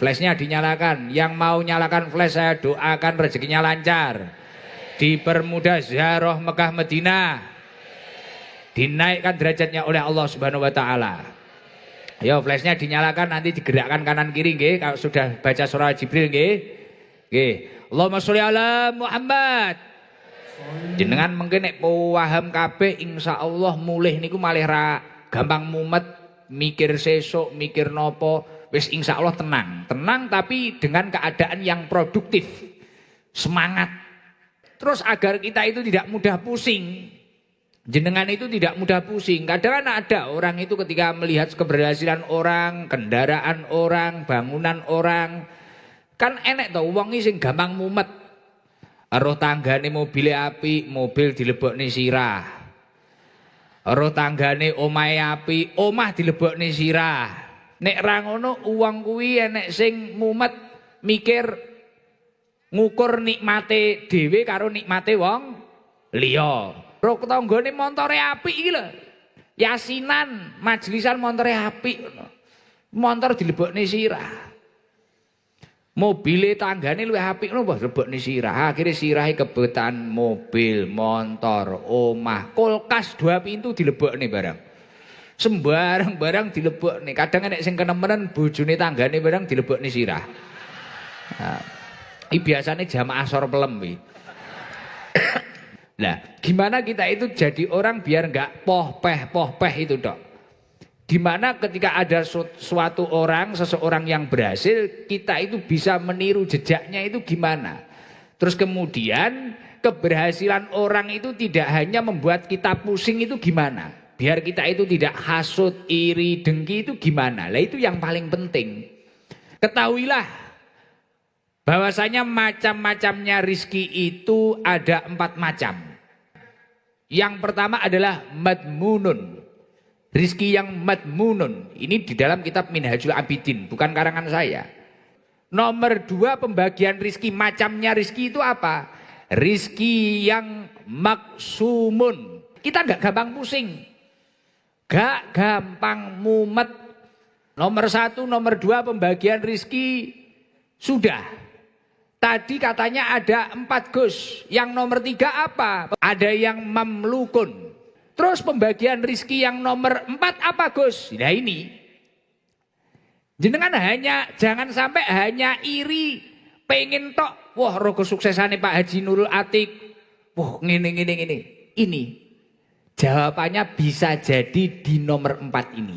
Flashnya dinyalakan. Yang mau nyalakan flash saya doakan rezekinya lancar. Dipermudah ziarah Mekah Madinah. Dinaikkan derajatnya oleh Allah Subhanahu wa taala. Ayo flashnya dinyalakan, nanti digerakkan kanan kiri nggih kalau sudah baca surah Jibril nggih. Nggih. Allahumma sholli ala Muhammad. Jenengan mungkin nek paham kabeh insyaallah mulih niku malih ra gampang mumet, mikir sesuk, mikir nopo. Wis insya Allah tenang, tenang tapi dengan keadaan yang produktif, semangat. Terus agar kita itu tidak mudah pusing, jenengan itu tidak mudah pusing. Kadang ada orang itu ketika melihat keberhasilan orang, kendaraan orang, bangunan orang, kan enek toh wong sing gampang mumet. Roh tanggane mobil api, mobil dilebokne sirah. Roh tanggane omahe api, omah dilebokne sirah. Nek ra ngono uang kuwi enek sing mumet mikir ngukur nikmate dhewe karo nikmate wong liya. Ro tanggane montore apik iki lho. Yasinan, majlisan montore apik ngono. Montor dilebokne sirah. Mobile tanggane luwih apik ngono mbah lebokne sirah. Akhire sirahe kebetan mobil, montor, omah, kulkas 2 pintu dilebokne barang. Sembarang barang dilebokne. Kadang nek sing kenemenan bojone tanggane barang dilebokne sirah. Nah, iki biasane jamaah sor pelem iki. Nah, gimana kita itu jadi orang biar enggak poh-peh itu, Dok? Dimana ketika ada suatu orang, seseorang yang berhasil, kita itu bisa meniru jejaknya itu gimana? Terus kemudian keberhasilan orang itu tidak hanya membuat kita pusing itu gimana? Biar kita itu tidak hasut, iri, dengki itu gimana? Lah itu yang paling penting. Ketahuilah bahwasanya macam-macamnya rizki itu ada 4 macam. Yang pertama adalah madmunun. Rizki yang madmunun. Ini di dalam kitab Minhajul Abidin, bukan karangan saya. Nomor 2 pembagian rizki, macamnya rizki itu apa? Rizki yang maksumun. Kita nggak gampang pusing. Gak gampang mumet. Nomor 1, nomor 2 pembagian rizki sudah. Tadi katanya ada 4 Gus. Yang nomor 3 apa? Ada yang mamlukun. Terus pembagian rizki yang nomor 4 apa Gus? Nah ini. Jenengan jangan sampai hanya iri. Pengen tok. Wah roh kesuksesannya Pak Haji Nurul Atik. Wah ngene. Ini. Jawabannya bisa jadi di nomor 4 ini.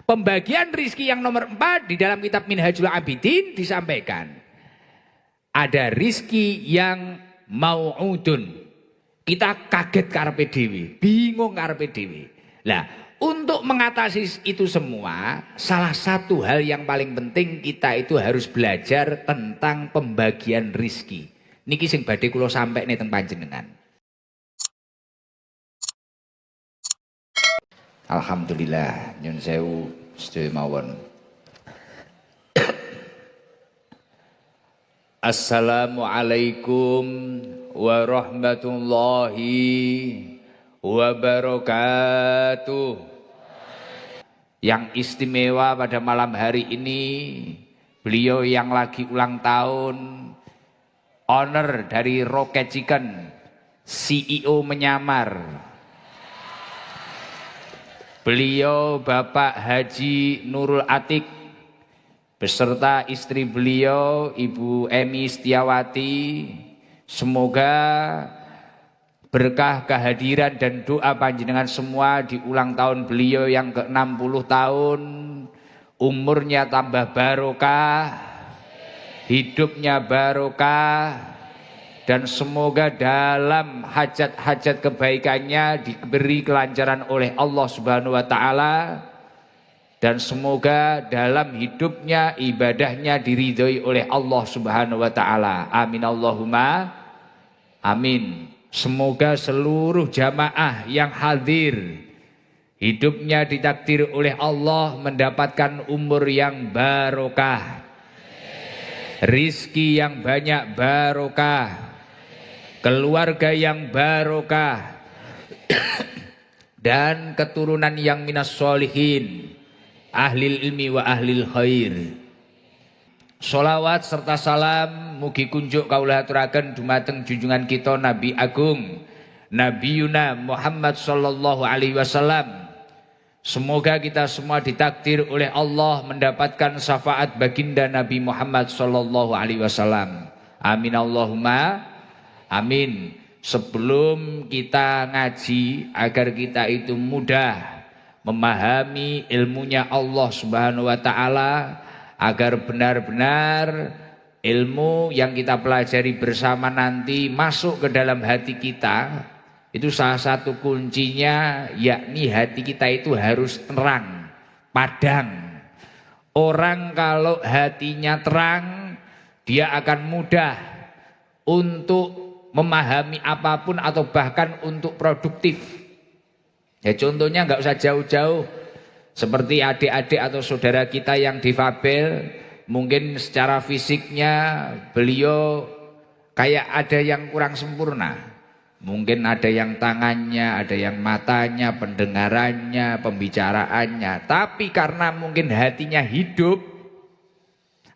Pembagian rizki yang nomor 4 di dalam kitab Minhajul Abidin disampaikan. Ada rizki yang mau'udun. Kita kaget karepe dhewe, bingung karepe dhewe. Lah, untuk mengatasi itu semua, salah satu hal yang paling penting kita itu harus belajar tentang pembagian rizki. Niki sing badhe kula sampekne teng panjenengan. Alhamdulillah nyun sewu sedaya mawon. Assalamualaikum warahmatullahi wabarakatuh. Yang istimewa pada malam hari ini, beliau yang lagi ulang tahun, owner dari Rocket Chicken, CEO menyamar. Beliau Bapak Haji Nurul Atik beserta istri beliau Ibu Emi Setiawati. Semoga berkah kehadiran dan doa panjenengan semua di ulang tahun beliau yang ke-60 tahun. Umurnya tambah barokah, hidupnya barokah. Dan semoga dalam hajat-hajat kebaikannya diberi kelancaran oleh Allah Subhanahu wa taala. Dan semoga dalam hidupnya, ibadahnya diridhoi oleh Allah Subhanahu wa taala. Amin Allahumma amin. Semoga seluruh jamaah yang hadir hidupnya ditakdir oleh Allah mendapatkan umur yang barokah, rizki yang banyak barokah, keluarga yang barokah, dan keturunan yang minas sholihin, ahlil ilmi wa ahlil khair. Sholawat serta salam mugi kunjuk kaula aturaken dumateng junjungan kita Nabi Agung Nabi Yuna Muhammad sallallahu alaihi wasallam. Semoga kita semua ditakdir oleh Allah mendapatkan syafaat baginda Nabi Muhammad sallallahu alaihi wasallam. Amin Allahumma amin. Sebelum kita ngaji agar kita itu mudah memahami ilmunya Allah Subhanahu wa taala, agar benar-benar ilmu yang kita pelajari bersama nanti masuk ke dalam hati kita, itu salah satu kuncinya, yakni hati kita itu harus terang, padang. Orang kalau hatinya terang, dia akan mudah untuk memahami apapun atau bahkan untuk produktif. Ya contohnya nggak usah jauh-jauh, seperti adik-adik atau saudara kita yang difabel, mungkin secara fisiknya beliau kayak ada yang kurang sempurna. Mungkin ada yang tangannya, ada yang matanya, pendengarannya, pembicaraannya. Tapi karena mungkin hatinya hidup,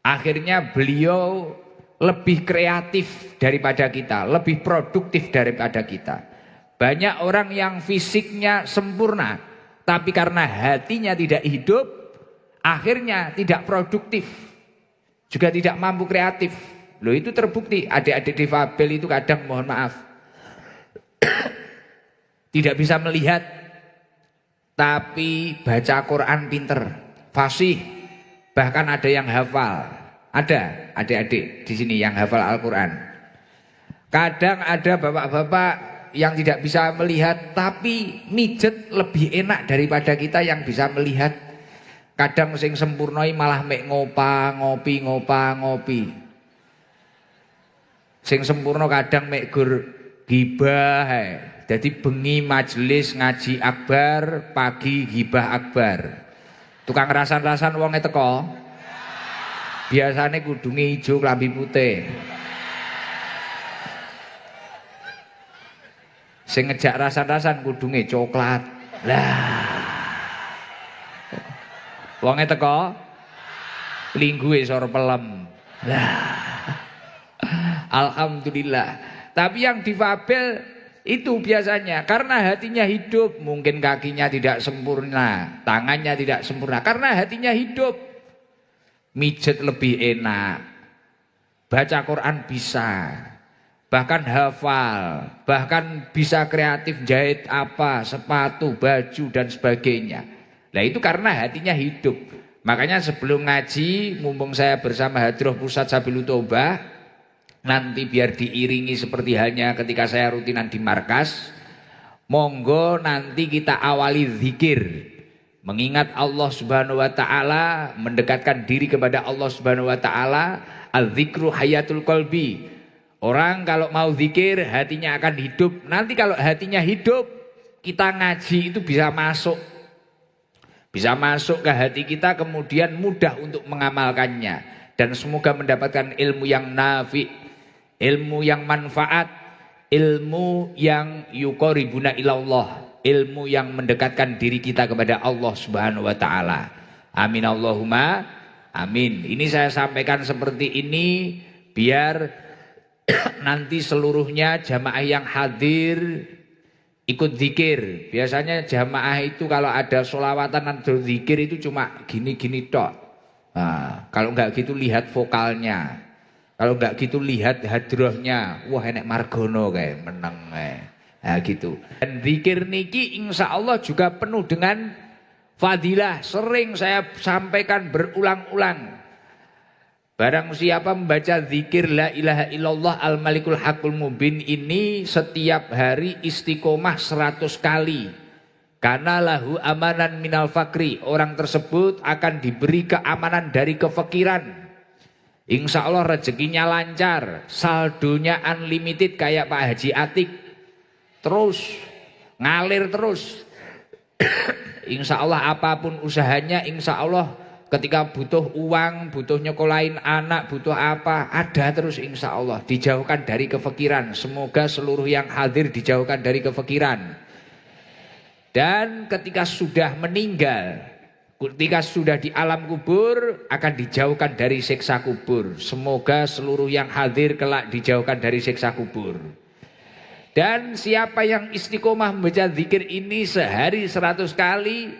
akhirnya beliau lebih kreatif daripada kita, lebih produktif daripada kita. Banyak orang yang fisiknya sempurna, tapi karena hatinya tidak hidup, akhirnya tidak produktif, juga tidak mampu kreatif. Loh itu terbukti, adik-adik difabel itu kadang mohon maaf tidak bisa melihat, tapi baca Quran pinter, fasih, bahkan ada yang hafal. Ada adik-adik di sini yang hafal Al-Quran. Kadang ada bapak-bapak yang tidak bisa melihat, tapi mijet lebih enak daripada kita yang bisa melihat. Kadang sing sempurnoi malah mek ngopi. Sing sempurna kadang mek gur gibah. Jadi bengi majelis ngaji akbar, pagi gibah akbar. Tukang rasan-rasan wonge teko, biasanya kudunge hijau klambi putih. Sing ngejak rasan-rasan kudunge coklat. Lah. Wonge teko lingguhe sor pelem. Lah. Alhamdulillah. Tapi yang difabel itu biasanya karena hatinya hidup, mungkin kakinya tidak sempurna, tangannya tidak sempurna, karena hatinya hidup. Mijet lebih enak, baca Quran bisa, bahkan hafal, bahkan bisa kreatif jahit apa, sepatu, baju dan sebagainya. Nah itu karena hatinya hidup. Makanya sebelum ngaji, mumpung saya bersama Hadroh Pusat Sabilul Toobah, nanti biar diiringi seperti halnya ketika saya rutinan di markas, monggo nanti kita awali zikir. Mengingat Allah Subhanahu wa taala, mendekatkan diri kepada Allah Subhanahu wa taala. Al-dzikru hayatul qalbi. Orang kalau mau zikir hatinya akan hidup. Nanti kalau hatinya hidup, kita ngaji itu bisa masuk. Bisa masuk ke hati kita, kemudian mudah untuk mengamalkannya. Dan semoga mendapatkan ilmu yang nafi, ilmu yang manfaat, ilmu yang yuqaribuna ilallah, ilmu yang mendekatkan diri kita kepada Allah Subhanahu wa taala. Amin Allahumma amin. Ini saya sampaikan seperti ini biar nanti seluruhnya jamaah yang hadir ikut zikir. Biasanya jamaah itu kalau ada sholawatan atau zikir itu cuma gini-gini tok. Nah, kalau enggak gitu lihat vokalnya. Kalau enggak gitu lihat hadrohnya. Wah enek margono kayak meneng kayak. Nah gitu. Dan zikir niki insya Allah juga penuh dengan fadilah. Sering saya sampaikan berulang-ulang. Barang siapa membaca zikir la ilaha illallah al malikul hakul mubin ini setiap hari istiqomah 100 kali. Karena lahu amanan minal fakri. Orang tersebut akan diberi keamanan dari kefakiran. Insya Allah rezekinya lancar. Saldonya unlimited kayak Pak Haji Atik. Terus ngalir terus. Insya Allah apapun usahanya, insya Allah ketika butuh uang, butuh nyekolahin anak, butuh apa, ada terus insya Allah. Dijauhkan dari kefakiran. Semoga seluruh yang hadir dijauhkan dari kefakiran. Dan ketika sudah meninggal, Ketika sudah di alam kubur akan dijauhkan dari siksa kubur. Semoga seluruh yang hadir kelak dijauhkan dari siksa kubur. Dan siapa yang istiqomah membaca zikir ini sehari 100 kali,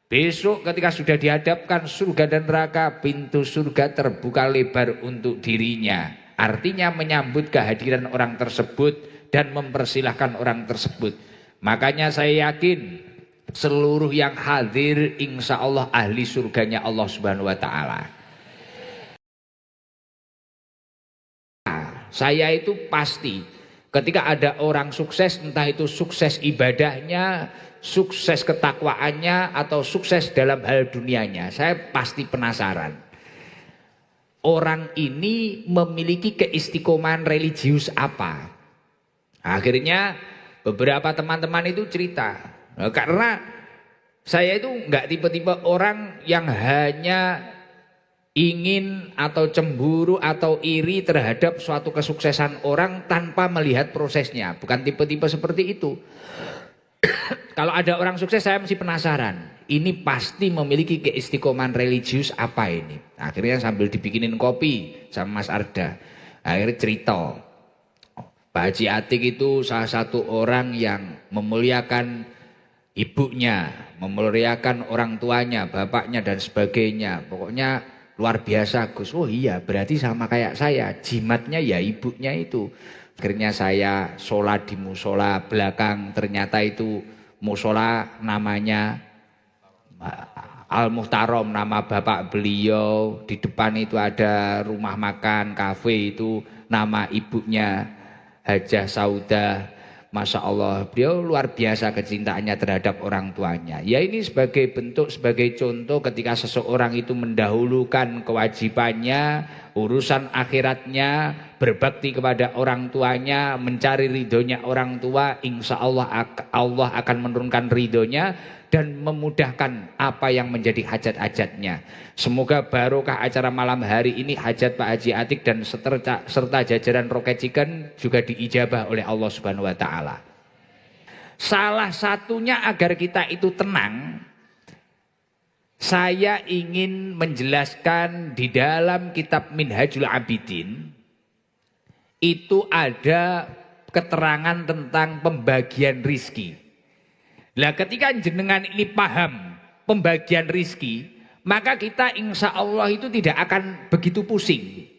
besok ketika sudah dihadapkan surga dan neraka, pintu surga terbuka lebar untuk dirinya. Artinya menyambut kehadiran orang tersebut dan mempersilahkan orang tersebut. Makanya saya yakin seluruh yang hadir insya Allah ahli surganya Allah Subhanahu wa ta'ala. Saya itu pasti ketika ada orang sukses, entah itu sukses ibadahnya, sukses ketakwaannya, atau sukses dalam hal dunianya, saya pasti penasaran. Orang ini memiliki keistiqomahan religius apa? Akhirnya beberapa teman-teman itu cerita. Nah, karena saya itu nggak tipe-tipe orang yang hanya ingin atau cemburu atau iri terhadap suatu kesuksesan orang tanpa melihat prosesnya. Bukan tipe-tipe seperti itu. Kalau ada orang sukses saya mesti penasaran. Ini pasti memiliki keistiqomahan religius apa ini. Akhirnya sambil dibikinin kopi sama Mas Arda. Akhirnya cerita. Pak Haji Atik itu salah satu orang yang memuliakan ibunya, memuliakan orang tuanya, bapaknya dan sebagainya. Pokoknya luar biasa Gus. Oh iya, berarti sama kayak saya, jimatnya ya ibunya itu. Akhirnya saya sholat di musola belakang, ternyata itu musola namanya Al Muhtarom, nama bapak beliau. Di depan itu ada rumah makan, kafe, itu nama ibunya Hajah Saudah. Masya Allah, beliau luar biasa kecintaannya terhadap orang tuanya. Ya ini sebagai bentuk, sebagai contoh ketika seseorang itu mendahulukan kewajibannya, urusan akhiratnya, berbakti kepada orang tuanya, mencari ridhonya orang tua, insya Allah Allah akan menurunkan ridhonya dan memudahkan apa yang menjadi hajat-hajatnya. Semoga barokah acara malam hari ini, hajat Pak Haji Atik dan serta jajaran Rocket Chicken juga diijabah oleh Allah Subhanahu wa ta'ala. Salah satunya agar kita itu tenang, saya ingin menjelaskan di dalam kitab Minhajul Abidin itu ada keterangan tentang pembagian rizki. Nah ketika jenengan ini paham pembagian rizki, maka kita insya Allah itu tidak akan begitu pusing.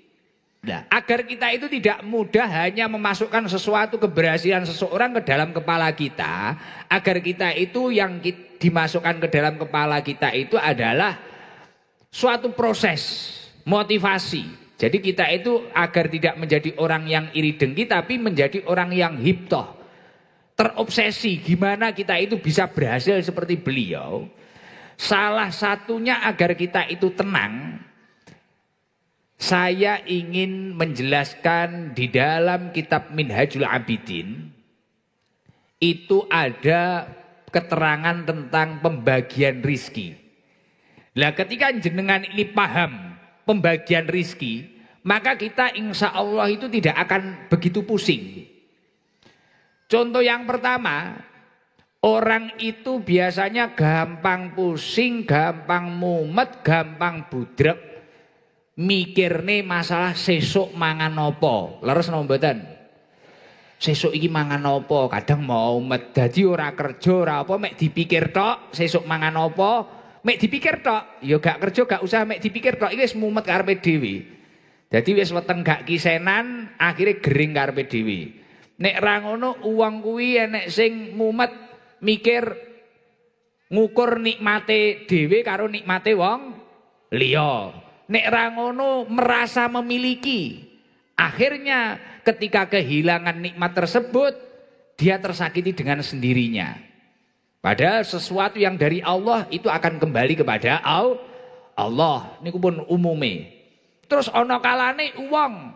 Nah, agar kita itu tidak mudah hanya memasukkan sesuatu keberhasilan seseorang ke dalam kepala kita, agar kita itu yang dimasukkan ke dalam kepala kita itu adalah suatu proses motivasi. Jadi kita itu agar tidak menjadi orang yang iri dengki, tapi menjadi orang yang hiptoh, terobsesi gimana kita itu bisa berhasil seperti beliau. Salah satunya agar kita itu tenang, saya ingin menjelaskan di dalam kitab Minhajul Abidin itu ada keterangan tentang pembagian rizki. Nah ketika jenengan ini paham pembagian rizki, maka kita insya Allah itu tidak akan begitu pusing. Contoh yang pertama, orang itu biasanya gampang pusing, gampang mumet, gampang budrek, mikirne masalah sesuk mangan opo. Leres napa mboten? Sesuk iki mangan opo, kadang mau met dadi ora kerja ora apa, mek dipikir tok sesuk mangan opo, mek dipikir tok, ya gak kerja gak usah mek dipikir tok, iki wis mumet karepe dhewe. Dadi wis weteng gak kisenan, akhirnya gering karepe dhewe. Nek ra ngono uang kuwi enek sing mumet mikir ngukur nikmate dhewe karo nikmate wong liya. Nek ra ngono merasa memiliki. Akhirnya ketika kehilangan nikmat tersebut, dia tersakiti dengan sendirinya. Padahal sesuatu yang dari Allah itu akan kembali kepada Allah. Niku pun umume. Terus ana kalane wong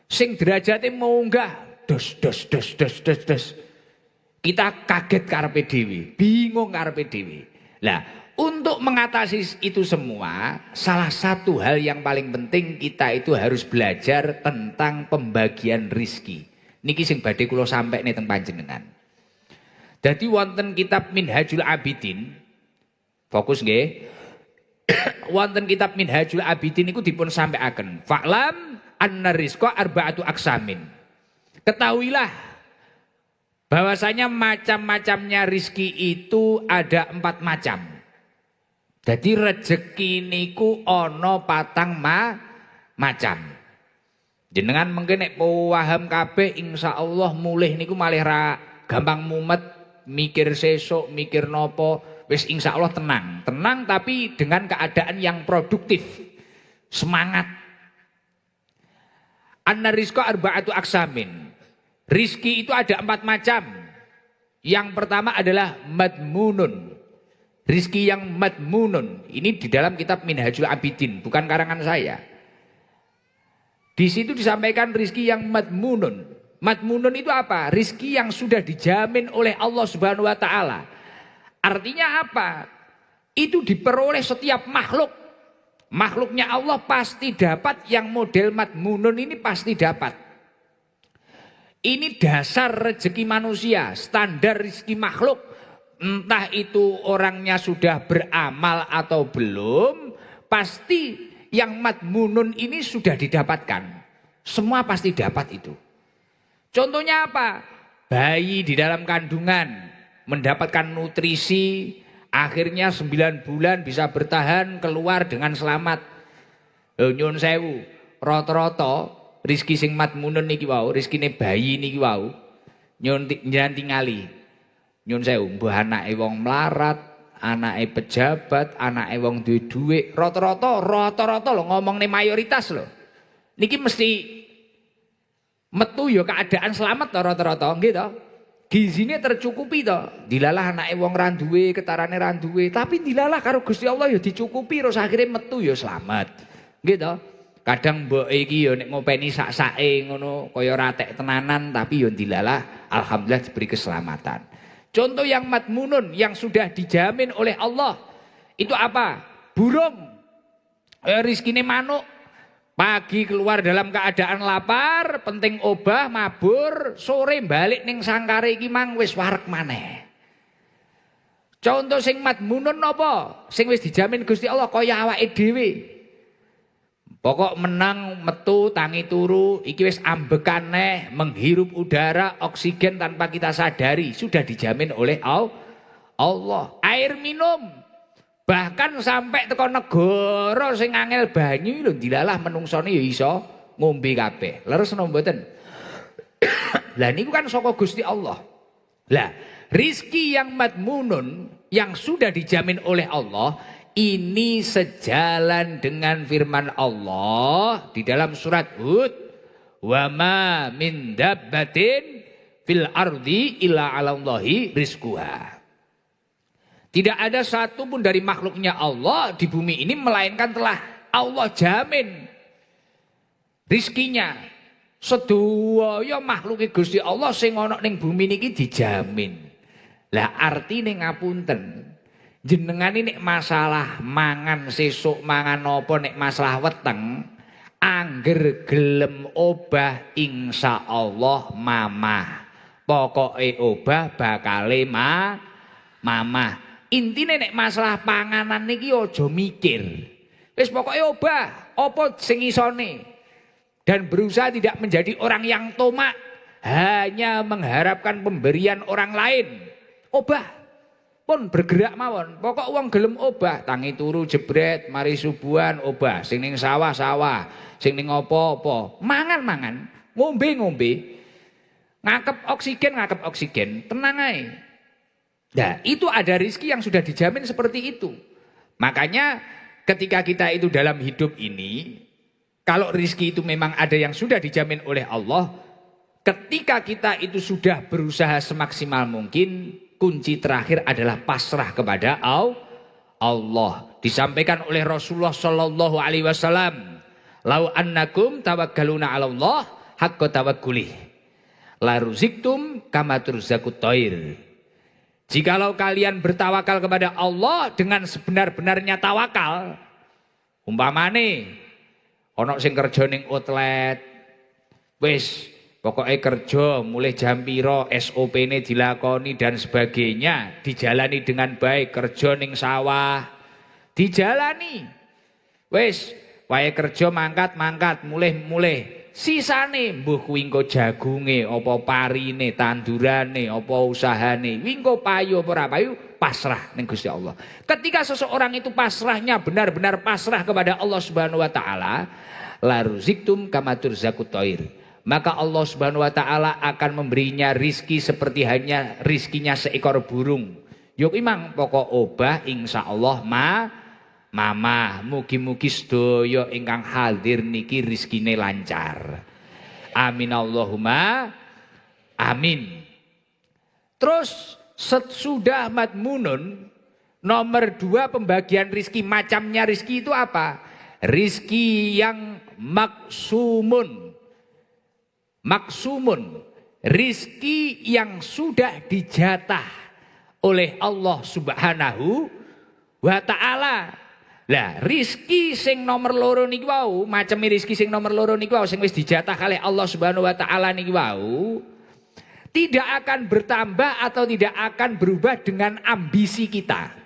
sing derajate munggah dos. Kita kaget karepe dhewe, bingung karepe dhewe. Lah, untuk mengatasi itu semua, salah satu hal yang paling penting kita itu harus belajar tentang pembagian rizki. Niki sing badhe kula sampekne teng panjenengan. Dadi wonten kitab Minhajul Abidin Fokus nggih. Wonten kitab Minhajul Abidin niku dipun sampaiaken. Fa'lam anna rizqa arba'atu aksamin. Ketahuilah bahwasanya macam-macamnya rizki itu ada 4 macam. Jadi rezeki niku ana 4 macam. Jenengan mungkin nek paham kabeh insyaallah mulih niku malih ra gampang mumet, mikir sesuk, mikir nopo, wis insyaallah tenang. Tenang tapi dengan keadaan yang produktif. Semangat. Anna rizqa arba'atu aksamin. Rizki itu ada 4 macam. Yang pertama adalah madmunun. Rizki yang madmunun. Ini di dalam kitab Minhajul Abidin, bukan karangan saya. Di situ disampaikan rizki yang madmunun. Madmunun itu apa? Rizki yang sudah dijamin oleh Allah Subhanahu wa Ta'ala. Artinya apa? Itu diperoleh setiap makhluk. Makhluknya Allah pasti dapat, yang model madmunun ini pasti dapat. Ini dasar rezeki manusia, standar rizki makhluk. Entah itu orangnya sudah beramal atau belum, pasti yang madmunun ini sudah didapatkan. Semua pasti dapat itu. Contohnya apa? Bayi di dalam kandungan mendapatkan nutrisi, akhirnya 9 bulan bisa bertahan keluar dengan selamat. Nyun sewu, rata-rata rizki sing madmunun niki wau, rizkine bayi niki wau, nyun tingali. Nyun sewu, mbuh anake wong melarat, anake pejabat, anake wong duwe dhuwit, rata-rata lho ngomongne mayoritas lho. Niki mesti metu ya keadaan selamat to rata-rata, nggih to? Gizine tercukupi to. Dilalah anake wong ra duwe, ketarane ra duwe, tapi dilalah karo Gusti Allah ya dicukupi terus akhire metu ya selamat. Nggih to? Kadang mbok iki ya nek ngopeni sak-sake ngono kaya ratek tenanan tapi ya dilalah alhamdulillah diberi keselamatan. Contoh yang madmunun yang sudah dijamin oleh Allah itu apa? Burung, rizkine manuk, pagi keluar dalam keadaan lapar, penting obah, mabur, sore balik ning sangkare iki mang wis wareg maneh. Contoh sing madmunun apa? Sing wis dijamin Gusti Allah kaya awake dhewe. Pokok menang metu tangi turu iki wis ambekan neh, menghirup udara oksigen tanpa kita sadari, sudah dijamin oleh Allah. Air minum bahkan sampai teko negara sing angel banyu lho dilalah menungsone ya iso ngombe kabeh. Leres napa mboten? Lah niku kan saka Gusti Allah. Lah rizki yang madmunun yang sudah dijamin oleh Allah ini sejalan dengan firman Allah di dalam surat Hud, wa ma min dabbatin fil ardi illa 'alallahi rizquha. Tidak ada satu pun dari makhluknya Allah di bumi ini melainkan telah Allah jamin rizkinya. Sedaya makhluke Gusti Allah sing ana ning bumi niki dijamin. Lah artine ngapunten, jenengan ini nek masalah mangan sesuk mangan apa, nek masalah weteng angger gelem obah insyaallah mamah. Pokoke obah bakale mamah. Intine nek masalah panganan niki aja mikir. Wis pokoke obah apa sing isone. Dan berusaha tidak menjadi orang yang tomak, hanya mengharapkan pemberian orang lain. Obah pun bergerak mawon, pokok wong gelem obah, tangi turu jebret, mari subuhan obah, sing ning sawah-sawah, sing ning apa-apa, mangan-mangan, ngombe-ngombe, ngakep oksigen, tenang ae. Nah, itu ada rizki yang sudah dijamin seperti itu. Makanya ketika kita itu dalam hidup ini, kalau rizki itu memang ada yang sudah dijamin oleh Allah, ketika kita itu sudah berusaha semaksimal mungkin, kunci terakhir adalah pasrah kepada Allah. Disampaikan oleh Rasulullah sallallahu alaihi wasallam, "Lau annakum tawakkaluna 'ala Allah haqqa tawakkuli, la ruziktum kama turzaqut thair." Jikalau kalian bertawakal kepada Allah dengan sebenar-benarnya tawakal, umpamane ana sing kerja ning outlet, wis pokoknya kerja mulai jam piro, SOP-ne dilakoni dan sebagainya, dijalani dengan baik. Kerja ning sawah dijalani. Wis, wae kerja mangkat mulai. Sisane mbuh kuwi engko jagunge, apa parine, tandurane, apa usahane, kuwi engko payu apa ora payu, pasrah ning Gusti Allah. Ketika seseorang itu pasrahnya benar-benar pasrah kepada Allah Subhanahu wa taala, laruziktum kama turzaqut thair. Maka Allah Subhanahu wa taala akan memberinya rizki seperti hanya rizkinya seekor burung. Yo imang pokok obah insyaallah Mama, mugi-mugi sedaya ingkang hadir niki rizkine lancar. Amin Allahumma amin. Terus sesudah madmunun, nomor 2 pembagian rizki, macamnya rizki itu apa? Rizki yang maksumun. Maksumun, rizki yang sudah dijatah oleh Allah Subhanahu wa ta'ala. Lah rizki sing nomor loro niki wau, macam rizki sing nomor loro niki wau sing wis dijatah oleh Allah Subhanahu wa taala niki wau, tidak akan bertambah atau tidak akan berubah dengan ambisi kita.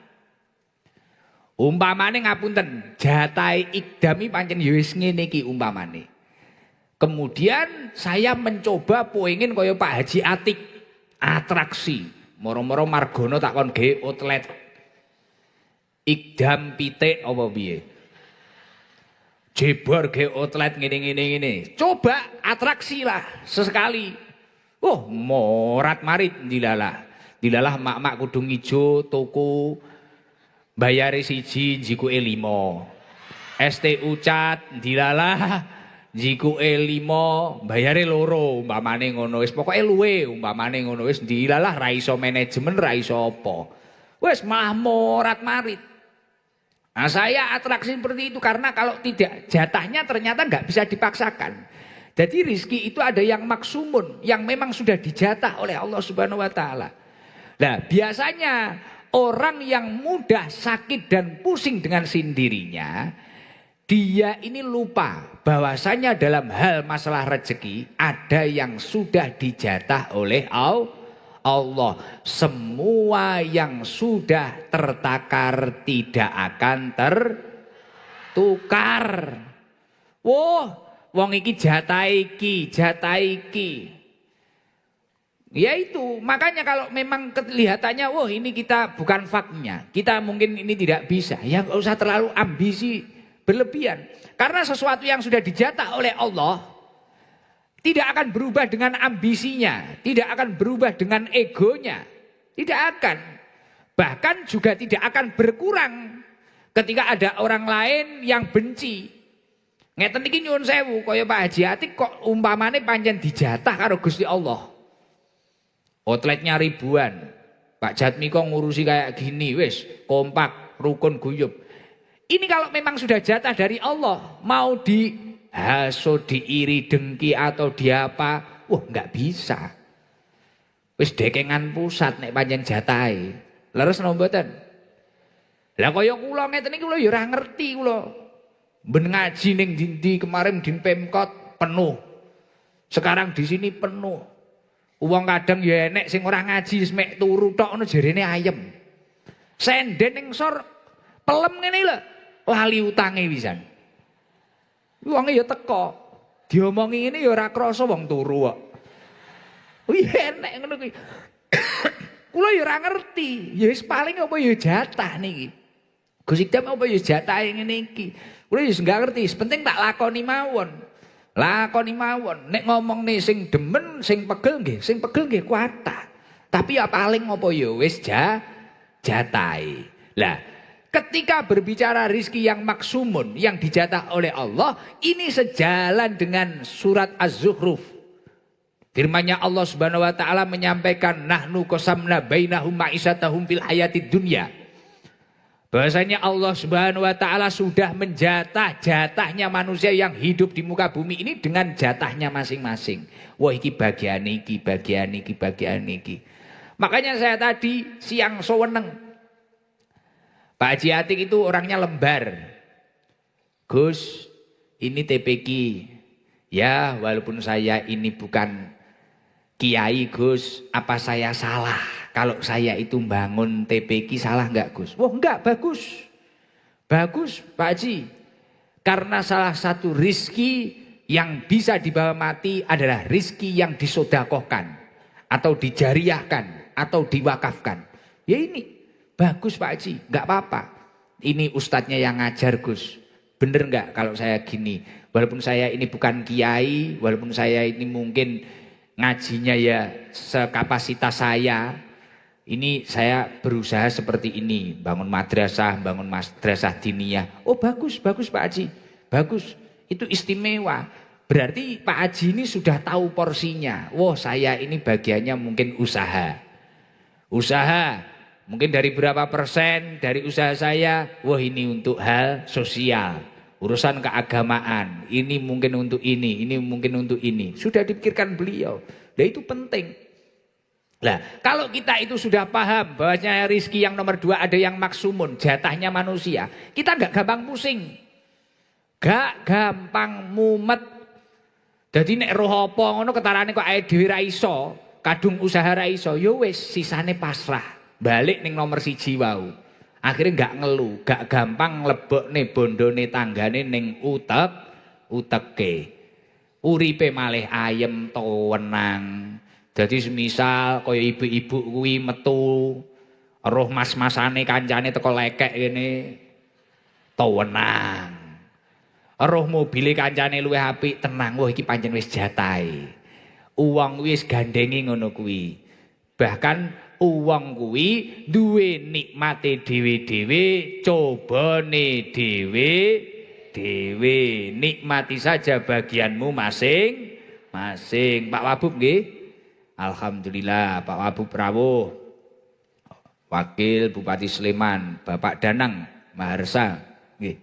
Umpamane ngapunten, jatahe ikdami pancen ya wis ngene iki umpamane. Kemudian saya mencoba pengen kaya Pak Haji Atik, atraksi, moro-moro margono tak kon gawe outlet. Ikdam pitik apa piye? Jebor ge outlet ngene. Coba atraksi lah sesekali. Oh, morat marit dilalah. Dilalah mak-mak kudung ijo tuku bayare siji jikuke 5. STU cat dilalah jikuke 5 bayare loro umpamane ngono. Wis pokoke luwe umpamane ngono. Wis dilalah ra iso manajemen ra iso apa. Wis malah morat marit. Nah, saya atraksi seperti itu karena kalau tidak jatahnya ternyata nggak bisa dipaksakan. Jadi rizki itu ada yang maksumun, yang memang sudah dijatah oleh Allah Subhanahu wa taala. Nah, biasanya orang yang mudah sakit dan pusing dengan sendirinya, dia ini lupa bahwasanya dalam hal masalah rezeki ada yang sudah dijatah oleh Allah. Semua yang sudah tertakar tidak akan tertukar. Wah, wong iki jatah iki. Ya itu, makanya kalau memang kelihatannya wah ini kita bukan faknya, kita mungkin ini tidak bisa, ya nggak usah terlalu ambisi berlebihan. Karena sesuatu yang sudah dijatah oleh Allah tidak akan berubah dengan ambisinya, tidak akan berubah dengan egonya, tidak akan. Bahkan juga tidak akan berkurang ketika ada orang lain yang benci. Ngeten iki nyuwun sewu, kaya Pak Haji Atik kok umpamane pancen dijatah karo Gusti Allah. Outletnya ribuan. Pak Jatmi kok ngurusi kayak gini, wis kompak, rukun guyub. Ini kalau memang sudah jatah dari Allah, mau hasud, diiri, dengki atau diapa, wah nggak bisa. Wis dekengan pusat nek pancen jatahe. Leres napa mboten? Lah kaya kula ngeten iki kula ya ora ngerti kula. Ben ngaji ning ndi kemarin din Pemkot penuh. Sekarang di sini penuh. Wong kadang ya enek sing ora ngaji wis mek turu tok ngono jarene ayem. Senden ning sor pelem ngene lho, lali utange pisan. Wonge ya teko. Diomongi ngene ya ora krasa wong turu kok. Wih enek ngono kuwi. Kula ya ora ngerti. Ya wis paling apa ya jatah niki. Gus Ikdam apa ya jatahe ngene iki. Kula ya enggak ngerti, penting tak lakoni mawon. Lakoni mawon. Nek ngomongne sing demen, sing pegel nggih kuatah. Tapi ya paling apa ya wis jatahe. Lah ketika berbicara rizki yang maksumun, yang dijatah oleh Allah, ini sejalan dengan surat Az-Zukhruf. Firman-Nya Allah Subhanahu wa taala menyampaikan nahnu qasamna bainahum ma'isatahum fil hayatid dunya. Bahwasanya Allah Subhanahu wa taala sudah jatahnya manusia yang hidup di muka bumi ini dengan jatahnya masing-masing. Wah iki bagian iki. Makanya saya tadi siang seweneng Pak Haji Atik itu orangnya lembar. Gus, ini TPQ Ya, walaupun saya ini bukan kiai Gus, apa saya salah? Kalau saya itu bangun TPQ salah enggak Gus? Wah enggak, bagus. Bagus Pak Haji. Karena salah satu rizki yang bisa dibawa mati adalah rizki yang disodakohkan. Atau dijariahkan, atau diwakafkan. Ya ini, bagus Pak Haji, enggak apa-apa. Ini ustadznya yang ngajar Gus. Bener enggak kalau saya gini? Walaupun saya ini bukan kiai, walaupun saya ini mungkin ngajinya ya sekapasitas saya, ini saya berusaha seperti ini, bangun madrasah diniyah. Oh bagus Pak Haji, bagus, itu istimewa. Berarti Pak Haji ini sudah tahu porsinya. Wah saya ini bagiannya mungkin usaha, mungkin dari berapa persen dari usaha saya, wah ini untuk hal sosial. Urusan keagamaan, ini mungkin untuk ini mungkin untuk ini. Sudah dipikirkan beliau. Nah itu penting. Nah kalau kita itu sudah paham bahwasanya rizki yang nomor 2 ada yang maksumun, jatahnya manusia. Kita gak gampang pusing. Gak gampang mumet. Jadi nek roh apa ngono ketarane kok ae dhewe ra iso, kadung usaha ra iso, ya wis sisane pasrah. Balik ning nomor 1 wau. Akhirnya gak ngeluh, gak gampang lebokne bondone tanggane ning uteke. Uripe malih ayem tenang. Jadi semisal kaya ibu-ibu kuwi metu roh mas-masane kancane teko lekek kene tenang. Roh mobile kancane luwih apik tenang. Wah iki pancen wis jatahe. Uwong wis gandengi ngono kuwi. Bahkan uang kuwi duwe nikmate dhewe-dhewe, cobane dhewe-dhewe. Nikmati saja bagianmu masing-masing. Pak Wabub nggih. Alhamdulillah Pak Wabub Rawuh. Wakil Bupati Sleman, Bapak Danang Maharsa nggih.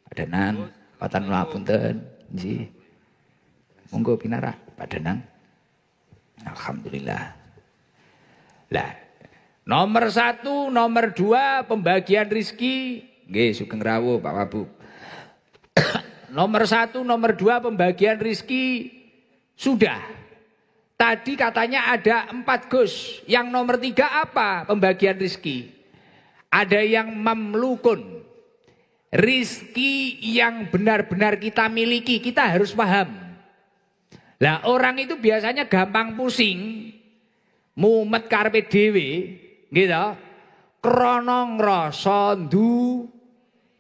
Pak Danang, patan punten nggih. Monggo pinarak Pak Danang. Alhamdulillah. Lah, nomor 1, nomor 2 pembagian rizki. Nggih, Sugeng Rawuh Pak Wabub. Nomor 1, nomor 2 pembagian rizki sudah. Tadi katanya ada 4 Gus. Yang nomor 3 apa pembagian rizki? Ada yang mamlukun. Rizki yang benar-benar kita miliki, kita harus paham. Lah orang itu biasanya gampang pusing. Mumet karepe dhewe gitu. Krana ngrasa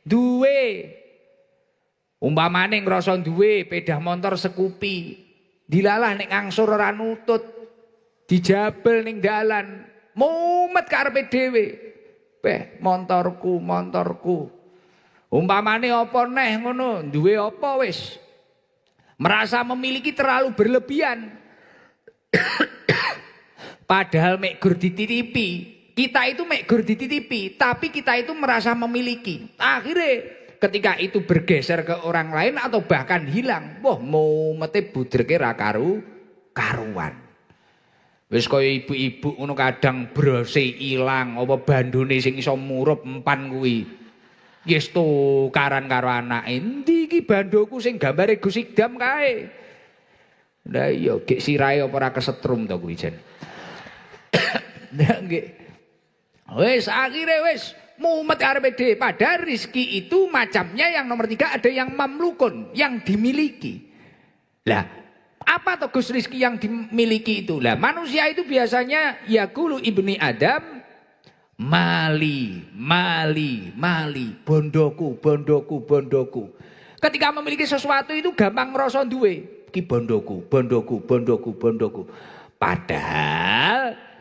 duwe. Umpamane ngrasa duwe sepeda motor Scoopy, dilalah nek ngangsur ora nutut, dijabel ning dalan, mumet karepe dhewe. Montorku. Umpamane apa neh ngono, duwe apa wis. Merasa memiliki terlalu berlebihan. Padahal mek gur dititipi, kita itu mek gur dititipi, tapi kita itu merasa memiliki. Akhirnya ketika itu bergeser ke orang lain atau bahkan hilang, wah mumete budreke ra karuan. Wis kaya ibu-ibu ngono kadang brose ilang, apa bandune sing iso murup empan kuwi. Yes tukaran karo anake. Endi iki bandoku sing gambare Gus Idam kae. Lah iya gek sirahe apa ora kesetrum to kuwi jen. Nggih. Wis akhire wis mumet arepe dhewe. Padahal rizki itu macamnya yang nomor 3 ada yang mamlukun, yang dimiliki. Lah, apa toh Gus rizki yang dimiliki itu? Lah, manusia itu biasanya yaqulu ibni Adam mali, bondoku. Ketika memiliki sesuatu itu gampang ngrasa duwe. Iki bondoku. Padahal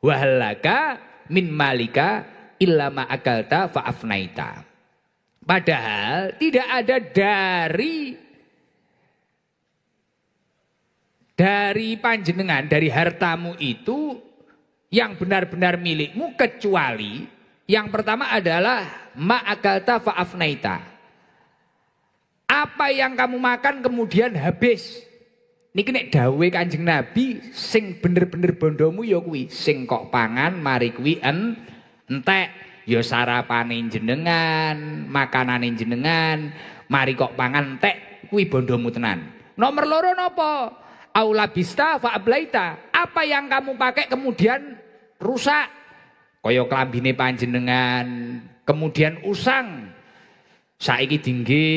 wahalaka min malika illa ma akalta fa'afnaita. Padahal tidak ada dari panjenengan, dari hartamu itu yang benar-benar milikmu kecuali yang pertama adalah ma akalta fa'afnaita. Apa yang kamu makan kemudian habis. Niki nek dawuhe Kanjeng Nabi sing bener-bener bondomu ya kuwi sing kok pangan mari kuwi entek ya sarapane jenengan, makanane jenengan, mari kok pangan entek kuwi bondomu tenan. Nomor loro nopo? Aula bista fa ablaita. Apa yang kamu pakai kemudian rusak? Kaya klambine panjenengan, kemudian usang. Saiki dingge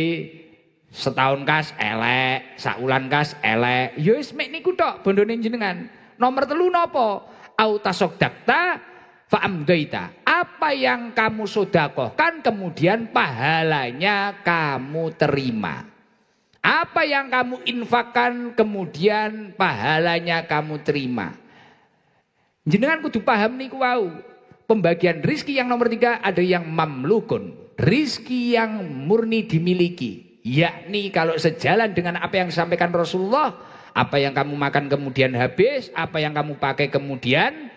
setahun kas elek, saulan kas elek. Ya wis mek niku tok bondone jenengan. Nomor telu nopo? Au tasodakta fa amdaita. Apa yang kamu sedekahkan kemudian pahalanya kamu terima. Apa yang kamu infakkan kemudian pahalanya kamu terima. Jenengan kudu paham niku wau. Pembagian rizki yang nomor 3 ada yang mamlukun. Rizki yang murni dimiliki. Yakni kalau sejalan dengan apa yang disampaikan Rasulullah. Apa yang kamu makan kemudian habis. Apa yang kamu pakai kemudian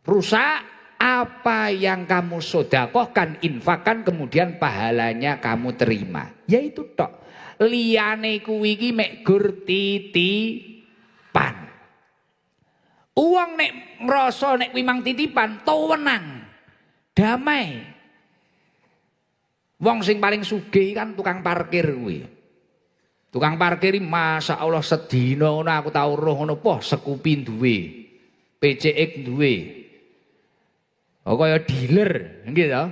rusak. Apa yang kamu sedekahkan, infakkan kemudian pahalanya kamu terima. Yaitu tok. Liyane kuwi iki mek gur titipan. Uang nek ngrasa nek kuwi mang titipan, tenang. Damai. Wong sing paling sugih kan tukang parkir kuwi. Tukang parkir iki masyaallah sedina ngono aku tau roh ngono poh Scoopy duwe. PCX duwe. Oh kaya dealer, nggih to.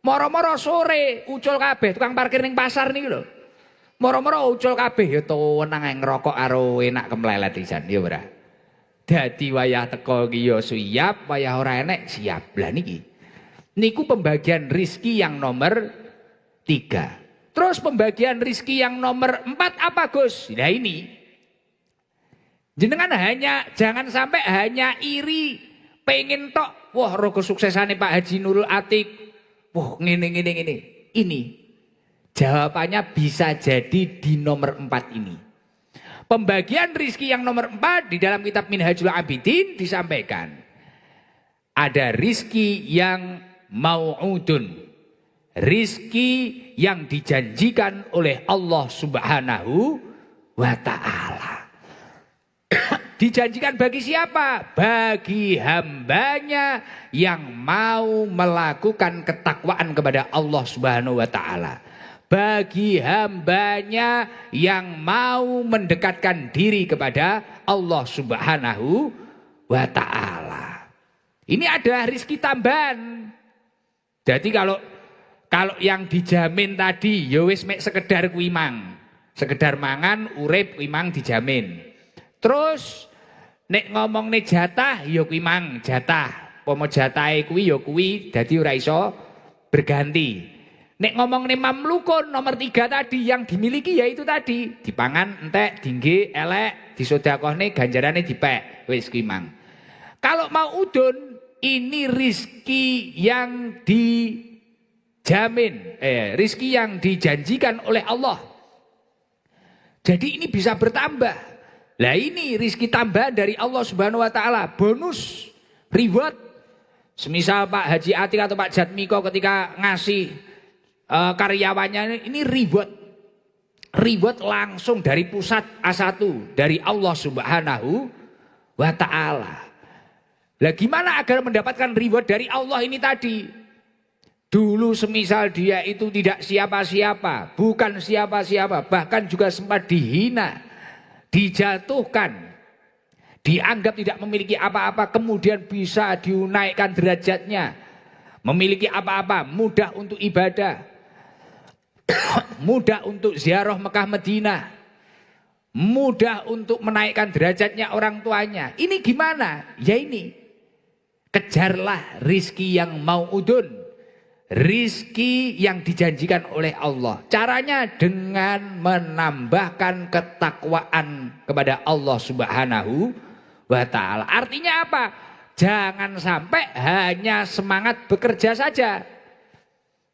Moro-moro sore ucul kabeh tukang parkir ning pasar niki lho. Moro-moro ucul kabeh ya tenang ae ngerokok karo enak kemlelet pisan ya ora. Dadi wayah teko iki ya siap, wayah ora enek siap. Lah niki. Niku pembagian rizki yang nomor 3. Terus pembagian rizki yang nomor 4 apa Gus? Nah ini. Jenengan jangan sampai hanya iri, pengen tok, wah roh kesuksesane Pak Haji Nurul Atik. Wah ngene. Ini. Jawabannya bisa jadi di nomor 4 ini. Pembagian rizki yang nomor 4 di dalam kitab Minhajul Abidin disampaikan. Ada rizki yang mau'udun. Rizki yang dijanjikan oleh Allah Subhanahu wa ta'ala. Dijanjikan bagi siapa? Bagi hambanya yang mau melakukan ketakwaan kepada Allah Subhanahu wa ta'ala. Bagi hambanya yang mau mendekatkan diri kepada Allah Subhanahu wa ta'ala. Ini adalah rizki tambahan. Jadi kalau yang dijamin tadi ya wis mek sekedar kuwi mang. Sekedar mangan, urip kuwi mang dijamin. Terus nek ngomongne jatah ya kuwi mang jatah. Pomo jatahe kuwi ya kuwi dadi ora iso berganti. Nek ngomongne mamlukun nomor 3 tadi yang dimiliki yaitu tadi dipangan entek, dingge, elek, disedekahne ganjarane dipek. Wis kuwi mang. Kalau mau udun ini rizki yang dijamin, rizki yang dijanjikan oleh Allah. Jadi ini bisa bertambah. Lah ini rizki tambahan dari Allah Subhanahu wa ta'ala. Bonus, reward. Semisal Pak Haji Atik atau Pak Jatmiko ketika ngasih karyawannya ini reward. Reward langsung dari pusat A1. Dari Allah Subhanahu wa ta'ala. Lah gimana agar mendapatkan reward dari Allah ini tadi? Dulu semisal dia itu tidak siapa-siapa, bukan siapa-siapa, bahkan juga sempat dihina, dijatuhkan, dianggap tidak memiliki apa-apa, kemudian bisa dinaikkan derajatnya, memiliki apa-apa, mudah untuk ibadah, mudah untuk ziarah Mekah Madinah, mudah untuk menaikkan derajatnya orang tuanya. Ini gimana? Ya ini. Kejarlah rizki yang mau'udun, rizki yang dijanjikan oleh Allah. Caranya dengan menambahkan ketakwaan kepada Allah Subhanahu wa ta'ala. Artinya apa? Jangan sampai hanya semangat bekerja saja.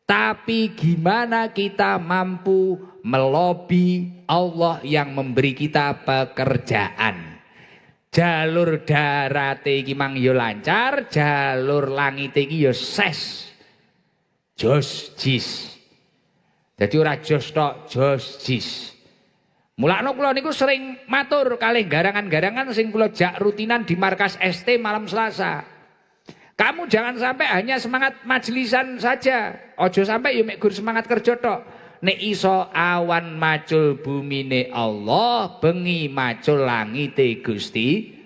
Tapi gimana kita mampu melobi Allah yang memberi kita pekerjaan. Jalur darate iki mang yo lancar, jalur langit iki yo ses. Jos jis. Jadi ora jos tok, jos jis. Mulakno kula niku sering matur kalih garangan-garangan sing kula jak rutinan di markas ST malam Selasa. Kamu jangan sampai hanya semangat majelisan saja. Ojo sampai yo mek gur semangat kerja tok. nek iso awan macul bumine Allah, bengi macul langite Gusti.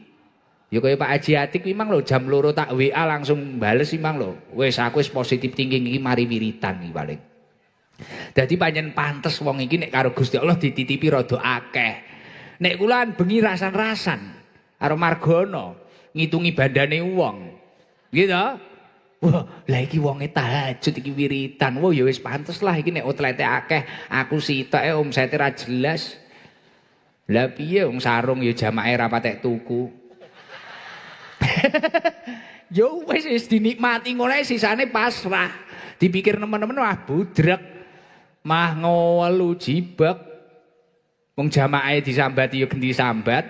Ya kaya Pak Haji Atik kuwi mang lho jam 2 tak WA langsung bales iki mang lho. Wis aku wis positif thinking iki mari wiritan iki paling. Dadi pancen pantes wong iki nek karo Gusti Allah dititipi rada akeh. Nek kula bengi rasan-rasan karo Margono ngitungi bandane wong. Gitu. Wah, lah iki wonge tahajud iki wiritan. Wah, ya wis pantes lah iki nek outlete akeh, aku sitoke omsete ra jelas. Lah piye wong sarung ya jamae ra patek tuku. Yo wis dinikmati ngono sisane pasrah. Dipikir nemen-nemen wah budrek. Mah ngelu jibek. Wong jamae disambati ya gendi sambat.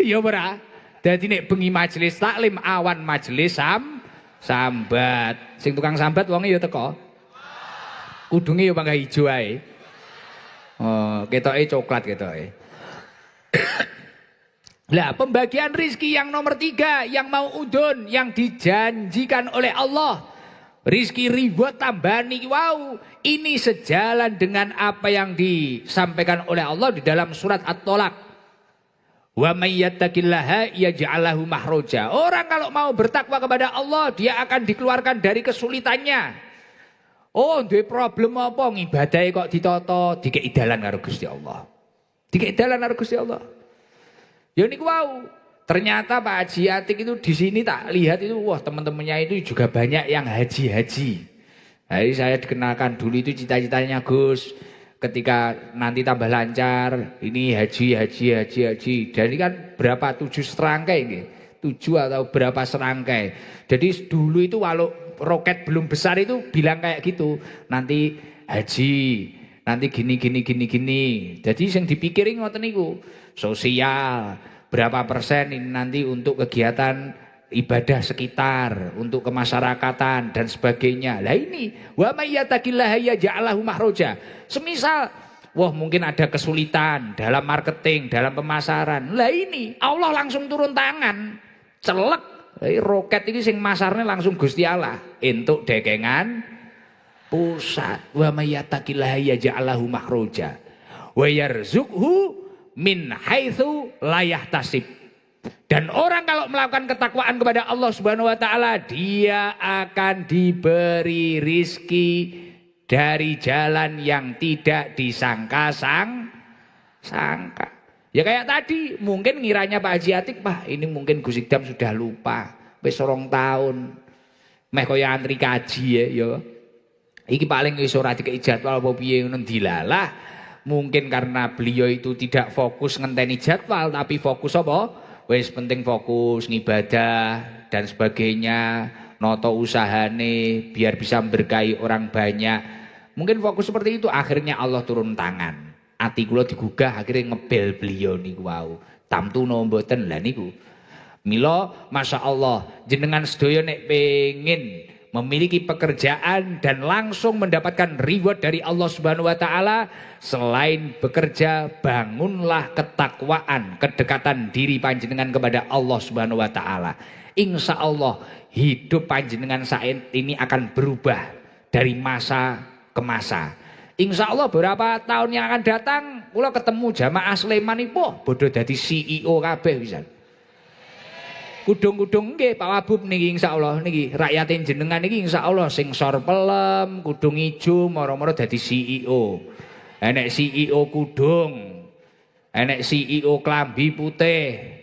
Ya ora. Dadi nek bengi majelis taklim awan majelis sambat. Sing tukang sambat wonge ya teko. Kudunge ya mangga ijo ae. Oh, ketoke coklat ketoke. Lah, pembagian rizki yang nomor 3 yang mau udun yang dijanjikan oleh Allah. Rizki ribut tambani wow. Ini sejalan dengan apa yang disampaikan oleh Allah di dalam surat At-Tolaq. Wa may yattaqillaha yaj'al lahu mahroja. Orang kalau mau bertakwa kepada Allah, dia akan dikeluarkan dari kesulitannya. Oh, duwe problem apa ngibadahe kok ditata, dikeki dalan karo Gusti Allah. Dikeki dalan karo Gusti Allah. Ya niku wau. Ternyata Pak Haji Atik itu di sini tak lihat itu wah teman-temannya itu juga banyak yang haji-haji. Jadi saya dikenalkan dulu itu cita-citanya Gus. Ketika nanti tambah lancar, ini haji. Jadi kan berapa 7 serangkai ini, 7 atau berapa serangkai. Jadi dulu itu walau roket belum besar itu bilang kayak gitu, nanti haji, nanti gini. Jadi yang dipikirin ngoten niku, sosial, berapa persen ini nanti untuk kegiatan ibadah sekitar, untuk kemasyarakatan dan sebagainya. Lah ini wa may yattaqillaha yaj'al lahu mahroja. Semisal wah mungkin ada kesulitan dalam marketing, dalam pemasaran. Lah ini Allah langsung turun tangan. Celek roket ini sing masarnya langsung Gusti Allah entuk dekengan pusat. Wa may yattaqillaha yaj'al lahu mahroja wa yarzuqhu min haitsu la yahtasib. Dan orang kalau melakukan ketakwaan kepada Allah Subhanahu wa taala, dia akan diberi rizki dari jalan yang tidak disangka-sangka. Ya kayak tadi, mungkin ngiranya Pak Haji Atik, Pak, ini mungkin Gus Idam sudah lupa. Wis 2 tahun. Meh kaya antri kaji ya. Iki paling wis ora dikei jadwal apa piye ngono dilalah. Mungkin karena beliau itu tidak fokus ngenteni jadwal, tapi fokus apa? Wis penting fokus ngibadah dan sebagainya, noto usahane biar bisa memberkahi orang banyak. Mungkin fokus seperti itu, akhirnya Allah turun tangan. Ati kula digugah akhirnya ngebel beliau niku wau. Tamtuno mboten lah niku. Mila masyaallah jenengan sedaya nek pengin memiliki pekerjaan dan langsung mendapatkan reward dari Allah Subhanahu wa taala, selain bekerja bangunlah ketakwaan, kedekatan diri panjenengan kepada Allah Subhanahu wa taala. Insya Allah hidup panjenengan saat ini akan berubah dari masa ke masa. Insya Allah beberapa tahun yang akan datang kula ketemu jamaah Sleman iku bodoh dadi CEO kabeh pisan. Kudung-kudung nggih Pak Wabub niki insyaallah niki rakyatin jenengan niki insyaallah sing sor pelem, kudung ijo moro-moro dadi CEO. Enek CEO kudung, enek CEO klambi putih.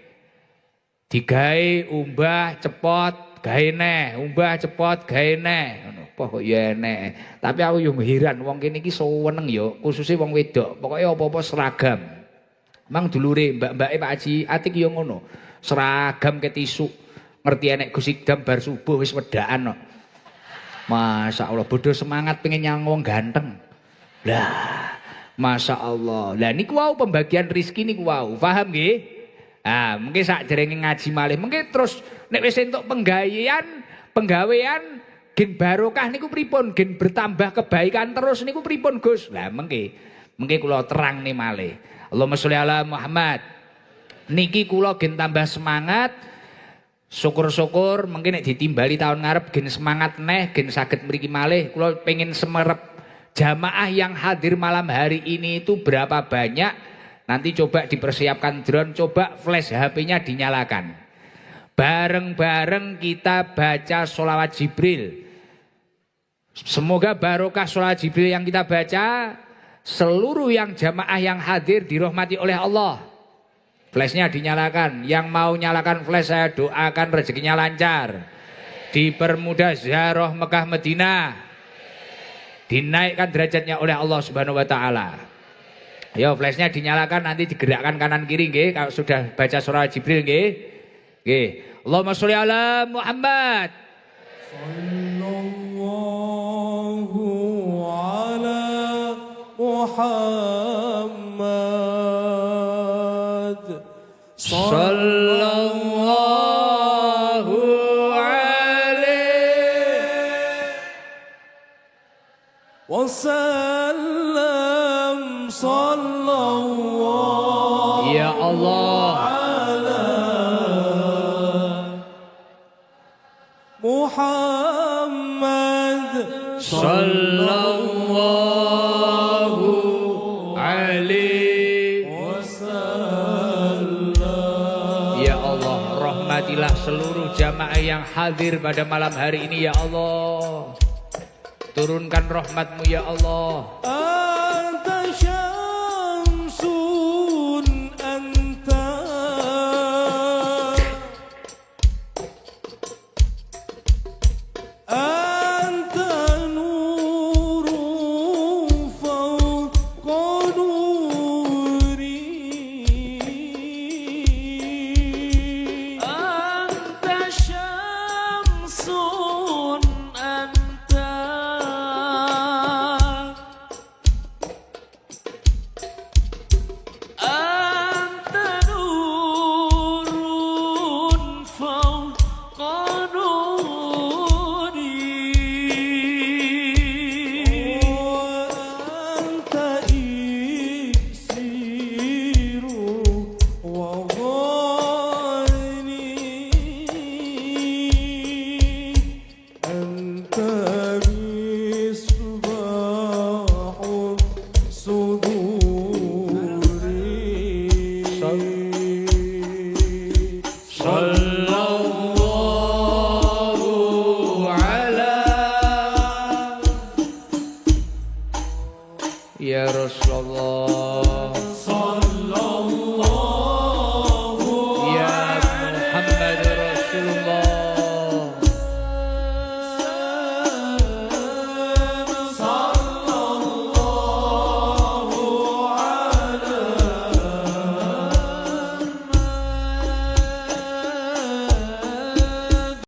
Digawe umbah cepot gawe neh, umbah cepot gawe neh. Ngono apa kok ya enek. Tapi aku yo heran wong kene iki seneng yo, khususnya wong wedok. Pokoke apa-apa seragam. Mang dulure mbak-mbake Pak Haji Atik yo ngono. Seragam ke tisu, ngerti enek Gus Idam bar subuh wis wedaan kok. Masya Allah bodoh semangat pengen nyang wong ganteng. Lah, Masya Allah. Lah niku wau pembagian rizki niku wau. Paham nggih? Ah, mungkin sakderenge ngaji malih, mungkin terus nek wis entuk penggawean gen barokah niku pripun? Gen bertambah kebaikan terus niku pripun, Gus? Lah mengke kula terang nih malih. Allahumma sholli ala Muhammad. Niki kula gen tambah semangat. Syukur-syukur mungkin nek ditimbali tahun ngarep gen semangat neh, gen saged mriki malih. Kula pengen semerep Jamaah yang hadir malam hari ini itu berapa banyak? Nanti coba dipersiapkan drone, coba flash HP-nya dinyalakan. Bareng-bareng kita baca sholawat Jibril. Semoga barokah sholawat Jibril yang kita baca, seluruh yang jamaah yang hadir dirahmati oleh Allah. Flashnya dinyalakan. Yang mau nyalakan flash saya doakan rezekinya lancar. Dipermudah ziarah Mekah Madinah. Dinaikkan derajatnya oleh Allah Subhanahu wa taala. Yo flashnya dinyalakan, nanti digerakkan kanan kiri nggih kalau sudah baca sholawat Jibril nggih. Nggih. Allahumma sholli ala Muhammad. Sallallahu ala Muhammad. Sallallahu alaihi wasallam. Sallallahu ya Allah ala Muhammad. sallallahu alaihi wasallam. ya Allah, rahmatilah seluruh jamaah yang hadir pada malam hari ini ya Allah. Turunkan rahmatmu ya Allah. Anta syamsun anta, anta nurun fawqa nuri, anta syamsun anta, anta nurun fawqa nuri, anta iksiru wa ghani, anta misbahu suduri. Sallallahu ala ya Rasulullah.